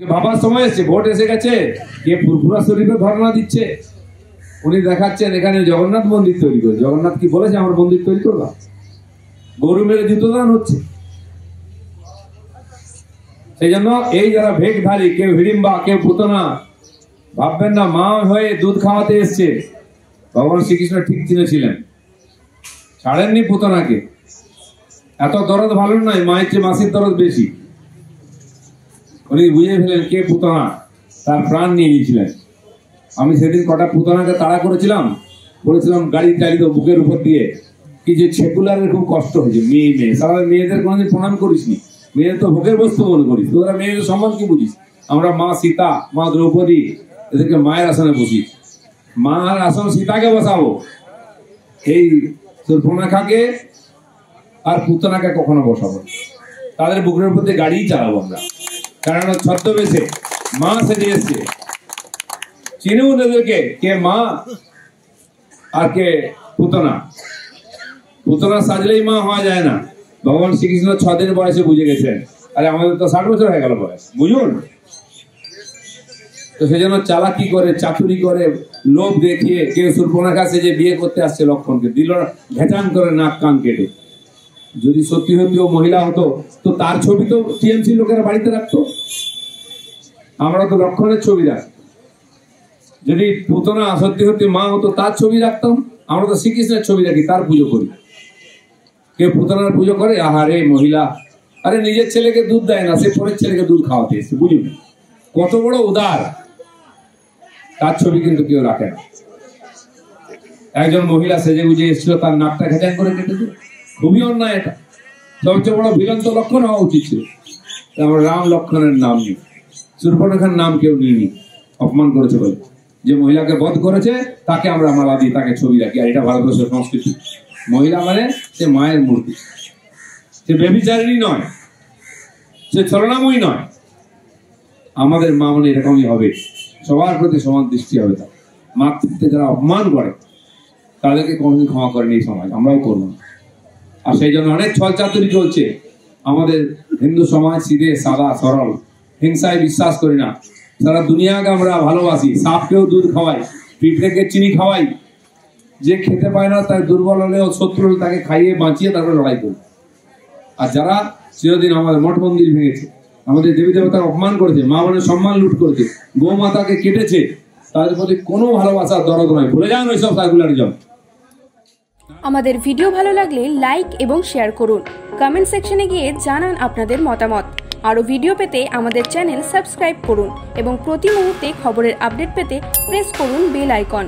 ভাবার সময় এসছে, ভোট এসে গেছে, কে ফুরফুরা শরীফে ধর্ণা দিচ্ছে, উনি দেখাচ্ছেন এখানে জগন্নাথ মন্দির তৈরি করে। জগন্নাথ কি বলেছে আমার মন্দির তৈরি করলাম? গরু মেরে জুতো দান হচ্ছে। সেই জন্য এই যারা ভেকধারী, কেউ হিড়িম্বা, কেউ পুতনা, ভাববেন না মা হয়ে দুধ খাওয়াতে এসছে। ভগবান শ্রীকৃষ্ণ ঠিক চিনেছিলেন, ছাড়েননি পুতনাকে। এত দরদ ভালো নয়, মায়ের চেয়ে মাসির দরদ বেশি। উনি বুঝে ফেলেন কে পুতনা, তার প্রাণ নিয়ে নিয়েছিলেন। আমি সেদিন কটা পুতনাকে তাড়া করেছিলাম, বলেছিলাম গাড়ি চালিত বুকের উপর দিয়ে, কি যে সেকুলারের খুব কষ্ট হয়েছে। মেয়ে সারা মেয়েদের কোনোদিন প্রণাম করিসনি, মেয়েদের তো ভোগের বস্তু মনে করিস। তোরা মেয়েদের সম্মান কি বুঝিস? আমরা মা সীতা, মা দ্রৌপদী, এদেরকে মায়ের আসনে বসি। মার আসন সীতাকে বসাবো, এই সুর্পনখাকে আর পুতনাকে কখনো বসাবো? তাদের বুকের উপর দিয়ে গাড়ি চালাবো আমরা, কারণ ছদ্মবেশে মা সেজে এসছে। চিনুন এদেরকে, কে মা আর কে পুতনা। পুতনা সাজলেই মা হওয়া যায় না। ভগবান শ্রীকৃষ্ণ 6 দিন বয়সে বুঝে গেছেন। আরে আমাদের তো 60 বছর হয়ে গেল বয়স, বুঝুন। তো সেই জন্য চালাকি করে, চাতুরি করে, লোভ দেখিয়ে কেউ সুর্পনখা সেজে বিয়ে করতে আসছে লক্ষণকে, দিল ঘেটান করে নাক কান কেটে। যদি সত্যি সত্যি ও মহিলা হতো তো তার ছবি তো টিএমসি লোকেরা বাড়িতে রাখতো। আমরা তো লক্ষণের ছবি রাখি। যদি পুতনা সত্যি সত্যি মা হতো তার ছবি রাখতাম। আমরা তো শ্রীকৃষ্ণের ছবি রাখি, তার পুজো করি। কেউ পুতনার পুজো করে, আহারে মহিলা, আরে নিজের ছেলেকে দুধ দেয় না, সে পরের ছেলেকে দুধ খাওয়াতে এসছে। বুঝুন কত বড় উদার। তার ছবি কিন্তু কেউ রাখে না। একজন মহিলা সেজে গুজে এসেছিল, তার নাকটা ঘেঁচান করে কেটেছে। খুবই অন্যায় এটা। সবচেয়ে বড় ভিলন তো লক্ষণ হওয়া উচিত ছিল। আমরা রাম লক্ষণের নাম নিই, সুর্পনখার নাম কেউ নিইনি। অপমান করেছে বলে, যে মহিলাকে বধ করেছে তাকে আমরা মালা দিই, তাকে ছবি রাখি। আর এটা ভারতবর্ষের সংস্কৃতি। মহিলা মানে সে মায়ের মূর্তি, সে ব্যভিচারিণী নয়, সে ছলনাময়ী নয়। আমাদের মা মানে এরকমই হবে, সবার প্রতি সমান দৃষ্টি হবে। তার মাতৃত্বে যারা অপমান করে তাদেরকে কোনোদিন ক্ষমা করেনি এই সমাজ, আমরাও করব না। আর সেই জন্য অনেক ছলচাতুরি চলছে। আমাদের হিন্দু সমাজ সিধে সাদা সরল, হিংসায় বিশ্বাস করি না। সারা দুনিয়াকে আমরা ভালোবাসি। সাপকেও দুধ খাওয়াই, পিঁপড়েকে চিনি খাওয়াই। যে খেতে পায় না, তার দুর্বল হলে ও শত্রু হলে তাকে খাইয়ে বাঁচিয়ে তারপরে লড়াই করি। আর যারা চিরদিন আমাদের মঠ মন্দির ভেঙেছে, আমাদের দেবী দেবতার অপমান করেছে, মা বোনের সম্মান লুট করেছে, গো মাতাকে কেটেছে, তাদের প্রতি কোনো ভালোবাসার দরদ নয়। ভুলে যান ওইসব সাইকুলারিজম। আমাদের ভিডিও ভালো লাগলে লাইক এবং শেয়ার করুন। কমেন্ট সেকশনে গিয়ে জানান আপনাদের মতামত। আরও ভিডিও পেতে আমাদের চ্যানেল সাবস্ক্রাইব করুন এবং প্রতি মুহূর্তে খবরের আপডেট পেতে প্রেস করুন বেল আইকন।